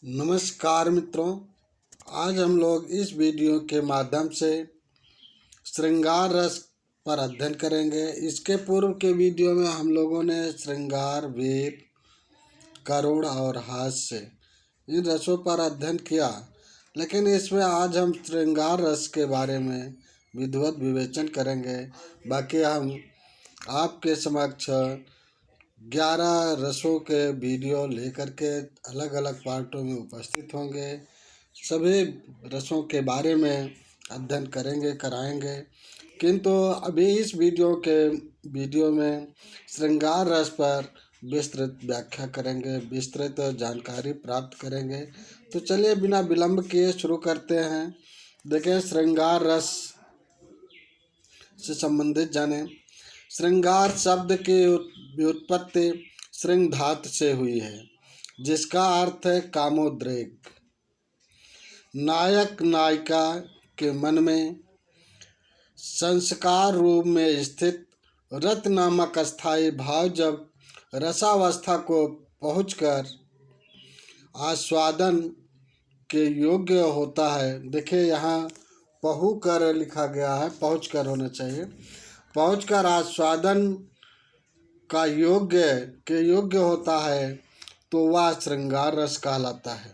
नमस्कार मित्रों, आज हम लोग इस वीडियो के माध्यम से श्रृंगार रस पर अध्ययन करेंगे। इसके पूर्व के वीडियो में हम लोगों ने श्रृंगार, वीर, करुण और हास्य इन रसों पर अध्ययन किया, लेकिन इसमें आज हम श्रृंगार रस के बारे में विधिवत विवेचन करेंगे। बाकी हम आपके समक्ष 11 रसों के वीडियो लेकर के अलग अलग पार्टों में उपस्थित होंगे। सभी रसों के बारे में अध्ययन करेंगे, कराएंगे, किंतु अभी इस वीडियो में श्रृंगार रस पर विस्तृत व्याख्या करेंगे, विस्तृत जानकारी प्राप्त करेंगे। तो चलिए बिना विलंब किए शुरू करते हैं। देखें, श्रृंगार रस से संबंधित जानें। श्रृंगार शब्द की व्युत्पत्ति श्रृंग धातु से हुई है, जिसका अर्थ है कामोद्रेक। नायक नायिका के मन में संस्कार रूप में स्थित रत नामक अस्थायी भाव जब रसावस्था को पहुंचकर आस्वादन के योग्य होता है। देखिए, यहाँ पहु कर लिखा गया है, पहुँच कर होना चाहिए। पहुंचकर आस्वादन का योग्य होता है तो वह श्रृंगार रस कहलाता है।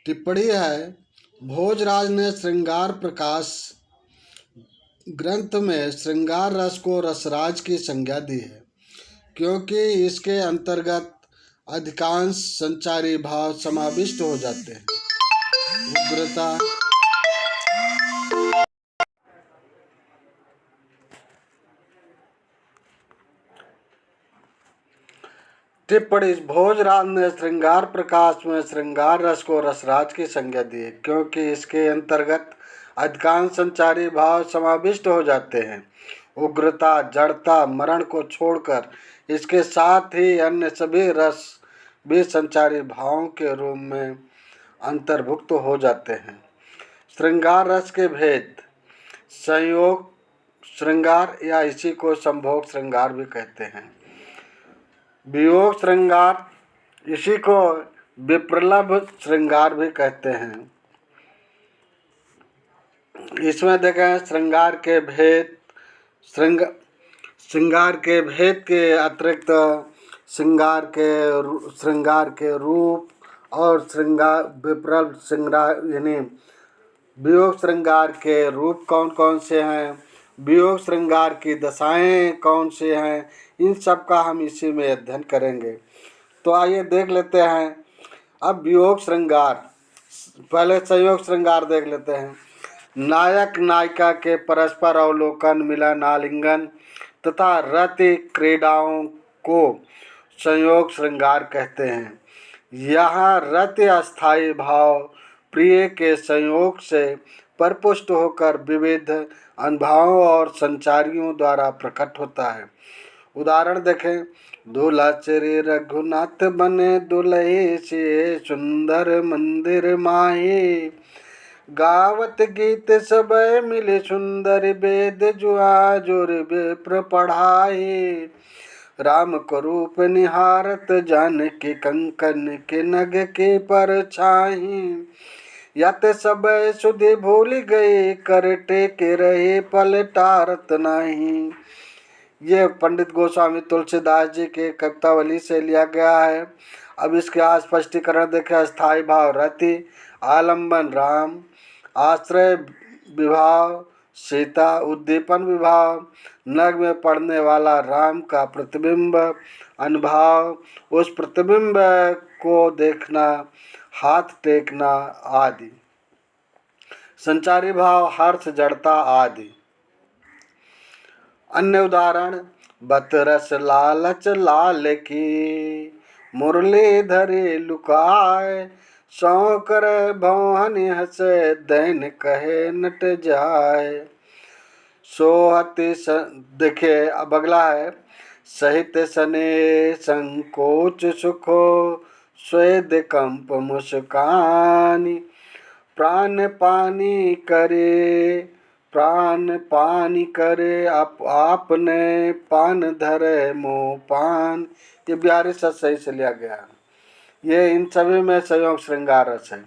टिप्पणी है, भोजराज ने श्रृंगार प्रकाश ग्रंथ में श्रृंगार रस को रसराज की संज्ञा दी है, क्योंकि इसके अंतर्गत अधिकांश संचारी भाव समाविष्ट हो जाते हैं। उग्रता, टिप्पणी, भोजराज ने श्रृंगार प्रकाश में श्रृंगार रस को रसराज की संज्ञा दी है, क्योंकि इसके अंतर्गत अधिकांश संचारी भाव समाविष्ट हो जाते हैं। उग्रता, जड़ता, मरण को छोड़कर इसके साथ ही अन्य सभी रस भी संचारी भावों के रूप में अंतर्भुक्त हो जाते हैं। श्रृंगार रस के भेद। संयोग श्रृंगार या इसी को संभोग श्रृंगार भी कहते हैं। वियोग श्रृंगार, इसी को विप्रलभ श्रृंगार भी कहते हैं। इसमें देखें, श्रृंगार के भेद के अतिरिक्त श्रृंगार के रूप और विप्रलभ श्रृंगार यानी वियोग श्रृंगार के रूप कौन कौन से हैं, वियोग श्रृंगार की दशाएं कौन से हैं, इन सब का हम इसी में अध्ययन करेंगे। तो आइए देख लेते हैं। अब वियोग श्रृंगार, पहले संयोग श्रृंगार देख लेते हैं। नायक नायिका के परस्पर अवलोकन, मिलन, आलिंगन तथा रति क्रीड़ाओं को संयोग श्रृंगार कहते हैं। यहाँ रति अस्थायी भाव प्रिय के संयोग से परिपुष्ट होकर विविध अनुभवों और संचारियों द्वारा प्रकट होता है। उदाहरण देखें, दूल्हा श्री रघुनाथ बने दुल्हे से सुंदर मंदिर माहे, गावत गीत सब मिले सुंदर वेद जुआ जोर विप्र पढ़ाए, राम को रूप निहारत जान के कंकन के नग के पर छाही, यत सब सुधि भूल गए कर टेके रहे पल टारत नहीं। ये पंडित गोस्वामी तुलसीदास जी के कवितावली से लिया गया है। अब इसके स्पष्टीकरण देखें। स्थायी भाव रति, आलंबन राम, आश्रय विभाव सीता, उद्दीपन विभाव, नग में पड़ने वाला राम का प्रतिबिंब, अनुभाव, उस प्रतिबिंब को देखना, हाथ टेकना आदि। संचारी भाव हर्ष, जड़ता आदि। अन्य उदाहरण, बतरस लालच लाल की, मुरली धरे लुकाए, शौकर भौहनि हसे दैन कहे नट जाए। सोहति देखिए, अब अगला है, सहित सने संकोच सुखो, स्वेद कंप मुस्कानी, प्राण पानी करे आपने पान धरे मोह पान। ये बिहारी सही से लिया गया। ये इन सभी में संयोग श्रृंगार रस है।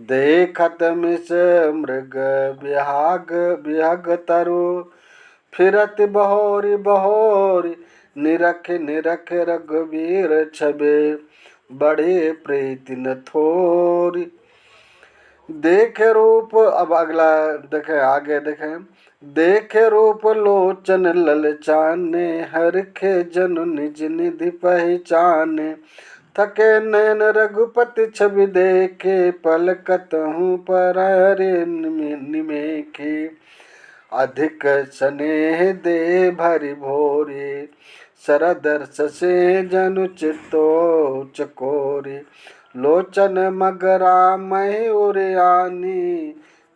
देखत मिस मृग विहाग विहग तरु, फिरत बहोरी बहोरी, निरख निरख रघुवीर छबे, बड़े प्रीति न थोरी। देखे रूप, अब अगला देखें, आगे देखें। देखे रूप लोचन ललचाने, हरखे जनु निज निधि पहचाने, थके नयन रघुपति छवि देखे, पलकत हूँ पर निमेखे, अधिक स्नेह दे भरी भोरे, सरदर्श से जनु चित्तो चकोरे, लोचन मगरा मयूरयानी,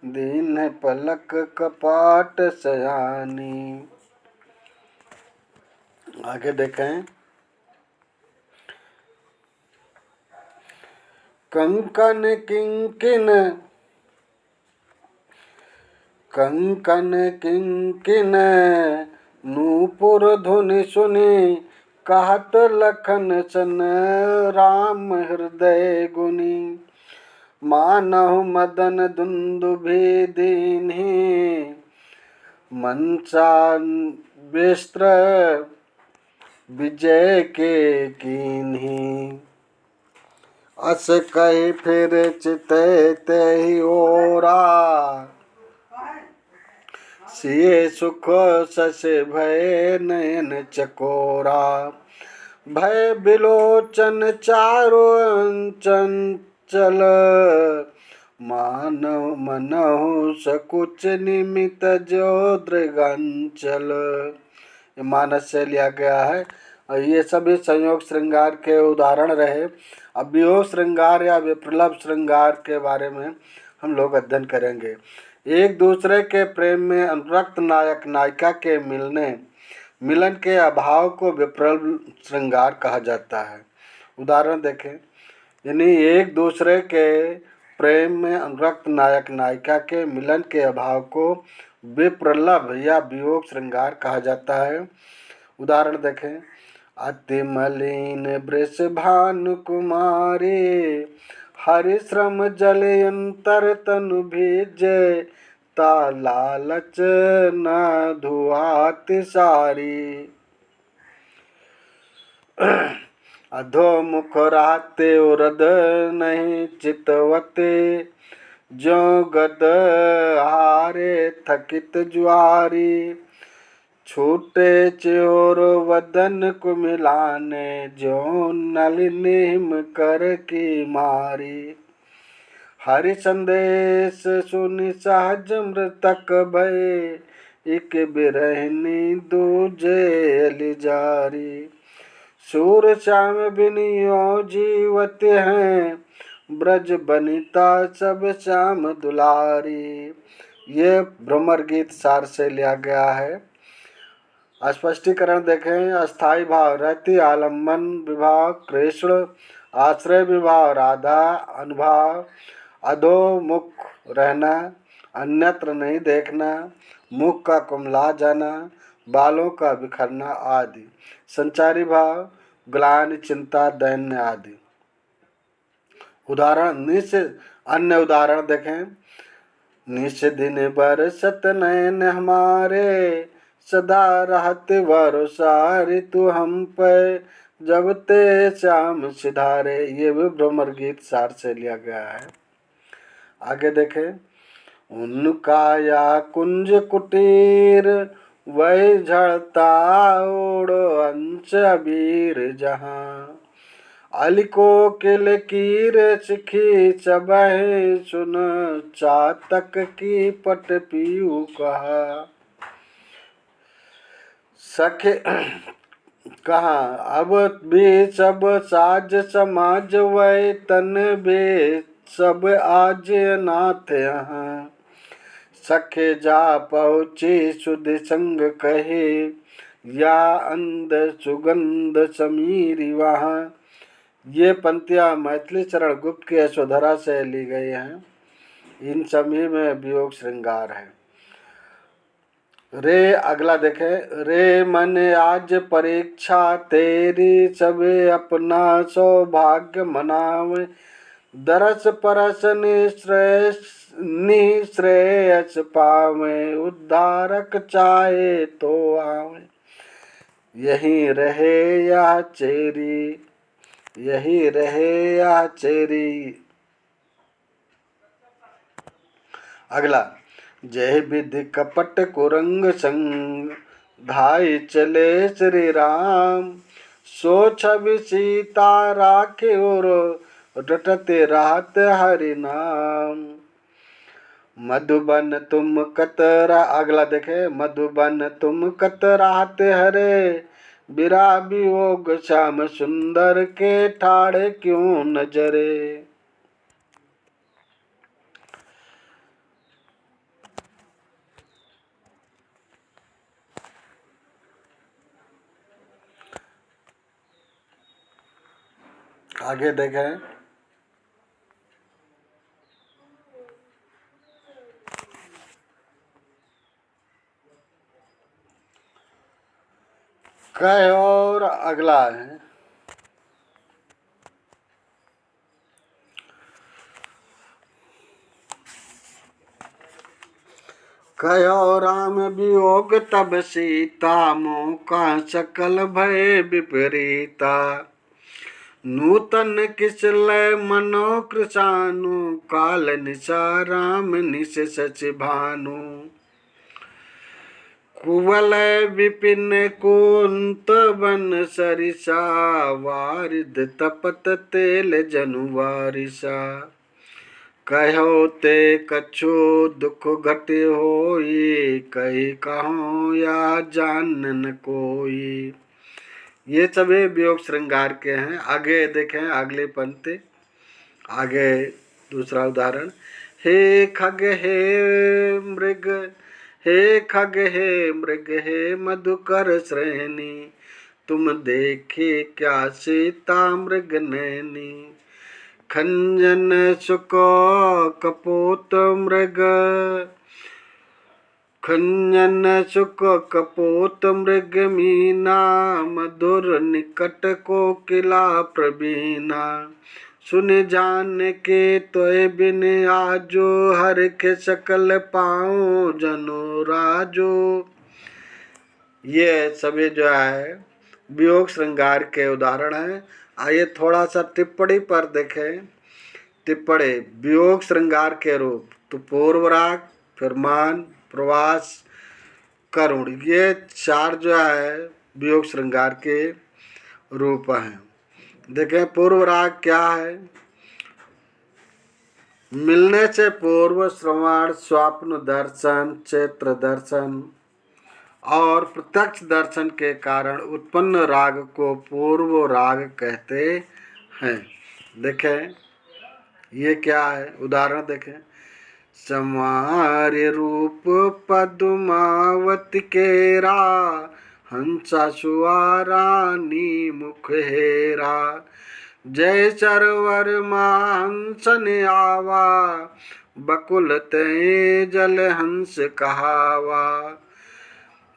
दीन पलक कपाट सयानी। आगे देखें। कंकन किंकिन कंकन किंकिन नूपुर धुनि सुनि, कहत लखन सन राम हृदय गुनी, मानहु मदन दुंदुभि दीन्हि, मनसा विस्त्र विजय के कीन्हि। अस कहि फिर चितै तेहि ओरा, सिए सुख सस भय नयन चकोरा, भय बिलोचन चारु चंचल, मानव मनहु सकुच निमित जो दृगंचल। ये मानस से लिया गया है और ये सभी संयोग श्रृंगार के उदाहरण रहे। अब वियोग श्रृंगार या विप्रलभ श्रृंगार के बारे में हम लोग अध्ययन करेंगे। एक दूसरे के प्रेम में अनुरक्त नायक नायिका के मिलन के अभाव को विप्रलभ श्रृंगार कहा जाता है। उदाहरण देखें, यानी एक दूसरे के प्रेम में अनुरक्त नायक नायिका के मिलन के अभाव को विप्रलभ या वियोग श्रृंगार कहा जाता है। उदाहरण देखें। अति मलिन वृष भानु कुमारी, हरिश्रम जल अंतर तनु भीजे, ता लालच न धुआत सारी। अधोमुख रहते उरद नहीं चितवते, जो गद हारे थकित जुआरी, छूटे चोर वदन को मिलाने, जो नलिनीम कर की मारी। हरि संदेश सुनि सहज मृतक भय, एक बिरहनी दूजे अलिजारी। सूर श्याम बिनियो जीवत हैं, ब्रज बनिता सब श्याम दुलारी। ये भ्रमर गीत सार से लिया गया है। स्पष्टीकरण देखें। अस्थाई भाव रहती, आलम्बन विभाव कृष्ण, आश्रय विभाव राधा, अनुभाव अधोमुख रहना, अन्यत्र नहीं देखना, मुख का कुमला जाना, बालों का बिखरना आदि। संचारी भाव ग्लानि, चिंता, दैन्य आदि। उदाहरण अन्य उदाहरण देखें। निश दिन बरसत नयन हमारे, सदा रहत भरोसा ऋतु हम पे, जब ते श्याम सिधारे। ये भी भ्रमर गीत सार से लिया गया है। आगे देखें। उनका या कुंज कुटीर, वही झड़ता ओढ़ो अंश अबीर जहाँ, अलिको किल कीर सिखी सबहि, सुन चातक की पट पीऊ कहा। सखे कहा अब भी सब साज समाज, वै तन बे सब आज नाथ यहाँ, सखे जा पहुँची सुध संग कहे, या अंध सुगंध समीरी वहाँ। ये पंक्तियाँ मैथिली चरण गुप्त के यशोधरा से ली गई हैं। इन सभी में वियोग श्रृंगार है। रे अगला देखें, रे मन आज परीक्षा तेरी, सबे अपना सौभाग्य मनावे, दरस परस निश्रेयस पावे, उद्धारक चाहे तो आवे, यही रहे या चेरी, यही रहे या चेरी। अगला, जय विधि कपट कुरंग संग, धाई चले श्री राम, सो छवि सीता राखे और, रटते रात हरि नाम। मधुबन तुम कतरा, अगला देखे, मधुबन तुम कतराते हरे, बिरा वियोग श्याम सुंदर के ठाड़े क्यों नजरे। आगे देखें, कह और अगला है, कहो राम वियोग तब सीता, मौका सकल भय विपरीता, नूतन किस लय मनो कृशानु, काल निशा राम निश सच भानु, कुवल विपिन कुंत बन सरिसा, वारिद तपत तेल जनु वारिसा, कहो ते कछु दुख घट होई, कही कहो या जानन कोई। ये सभी वियोग श्रृंगार के हैं। आगे देखें अगले पंक्ति, आगे दूसरा उदाहरण, हे खग हे मृग, हे खग हे मृग, हे मधुकर श्रेणी, तुम देखे क्या सीता मृग नैनी, खंजन सुको कपोत मृग, खंजन सुख कपोत मृग मीना, मधुर निकट को किला प्रवीणा, सुन जान के तोय बिन आजो, हर के सकल पाओ जनो राजो। ये सभी जो है वियोग श्रृंगार के उदाहरण हैं। आइए थोड़ा सा टिप्पणी पर देखें। टिप्पणी, वियोग श्रृंगार के रूप तो पूर्व राग, फिर मान, प्रवास, करुण, ये चार जो है वियोग श्रृंगार के रूप हैं। देखें पूर्व राग क्या है, मिलने से पूर्व श्रवण, स्वप्न दर्शन, चैत्र दर्शन और प्रत्यक्ष दर्शन के कारण उत्पन्न राग को पूर्व राग कहते हैं। देखें ये क्या है, उदाहरण देखें, समार्य रूप पद्मावती केरा, हंसा सुआरानी मुख हेरा, जय सरवर हंसन आवा, बकुल ते जल हंस कहावा,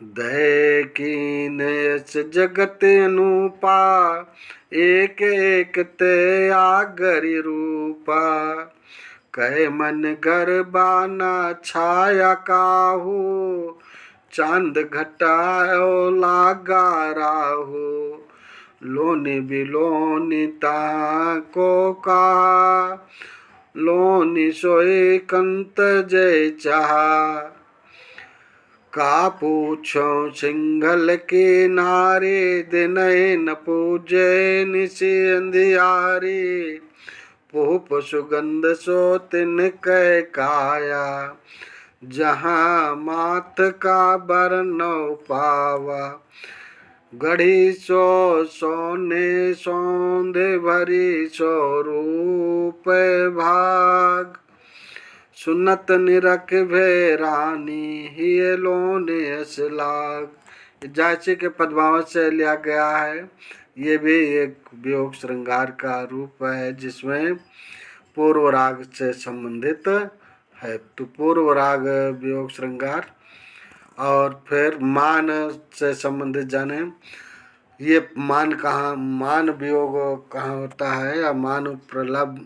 दय कीन यस जगत अनूपा, एक एक ते आगरि रूपा, कह मन गरबाना छाया काहू, चांद घटाओ लागा राहू, लोनी बिलोनी ताको का, लोनी सोई कंत जय चाहा, का पूछो सिंघल के नारे, दिन न पूजे निशि अंधियारी, पुप सुगंध सो तिन कै काया, जहाँ मात का बरनौ पावा, गढ़ी सो सोने सौंदे भरी, सो रूप भाग, सुनत निरख भे रानी, हिय लोने अस लाग। जायसी के पद्मावत से लिया गया है। ये भी एक वियोग श्रृंगार का रूप है जिसमें पूर्व राग से संबंधित है। तो पूर्व राग वियोग श्रृंगार और फिर मान से संबंधित जाने, ये मान वियोग कहाँ होता है या मान प्रलभ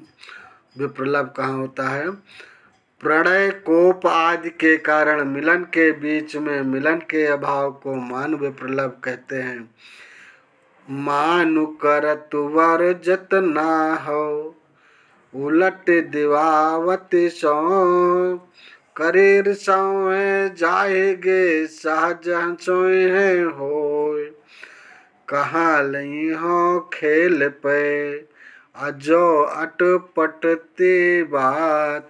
विप्रलभ कहाँ होता है। प्रणय कोप आदि के कारण मिलन के बीच में मिलन के अभाव को मान विप्रलभ कहते हैं। मानु करत वर जत ना हो, उलट दिवावती सौ, करीर सोए जाएगे सहज सोए हैं होय। कहाँ लई हो खेल पे अजो अटपटती बात,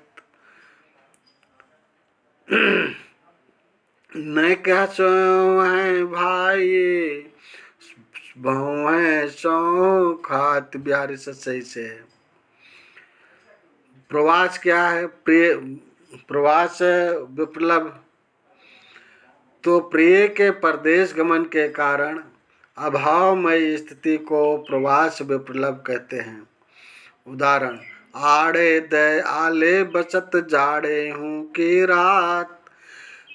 न कह सो है भाई बहु है सो खात। बिहारी से सही से है। प्रवास क्या है? प्रिय प्रवास विप्लव, तो प्रिय के परदेश गमन के कारण अभावमयी स्थिति को प्रवास विप्लव कहते हैं। उदाहरण, आड़े दे आले बचत जाड़े हूँ की रात,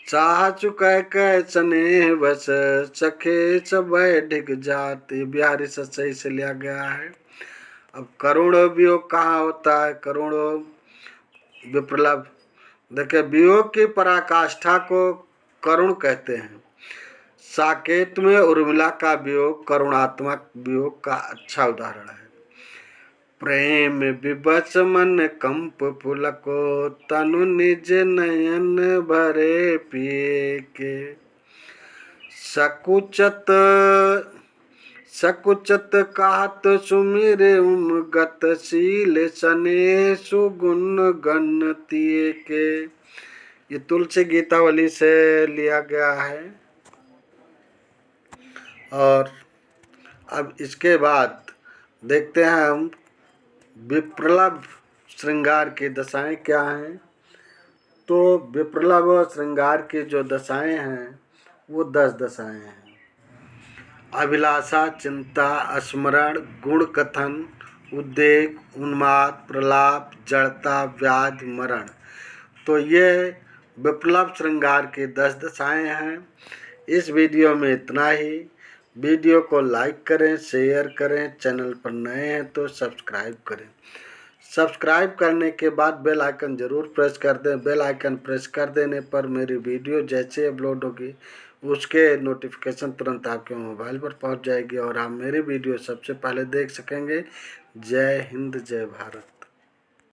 चाह चुका कै चने बस सखे सब ढिग जाते। बिहारी सच्चाई से लिया गया है। अब करुण वियोग कहाँ होता है? करुण विप्लव, देखिए वियोग की पराकाष्ठा को करुण कहते हैं। साकेत में उर्मिला का वियोग करुणात्मक वियोग का अच्छा उदाहरण है। प्रेम विवश मन कंप पुलको, तनु निज नयन भरे पिए के, सकुचत कहत सुमिरे गतशील सने सुगुण गणतिये के। ये तुलसी गीतावली से लिया गया है। और अब इसके बाद देखते हैं हम विप्रलभ श्रृंगार की दशाएं क्या हैं। तो विप्रलभ श्रृंगार की जो दशाएं हैं वो 10 दशाएं हैं। अभिलाषा, चिंता, स्मरण, गुण कथन, उद्वेग, उन्माद, प्रलाप, जड़ता, व्याधि, मरण। तो ये विप्लव श्रृंगार की 10 दशाएं हैं। इस वीडियो में इतना ही। वीडियो को लाइक करें, शेयर करें, चैनल पर नए हैं तो सब्सक्राइब करें। सब्सक्राइब करने के बाद बेल आइकन ज़रूर प्रेस कर दें। बेल आइकन प्रेस कर देने पर मेरी वीडियो जैसे अपलोड होगी उसके नोटिफिकेशन तुरंत आपके मोबाइल पर पहुंच जाएगी और आप मेरी वीडियो सबसे पहले देख सकेंगे। जय हिंद, जय भारत।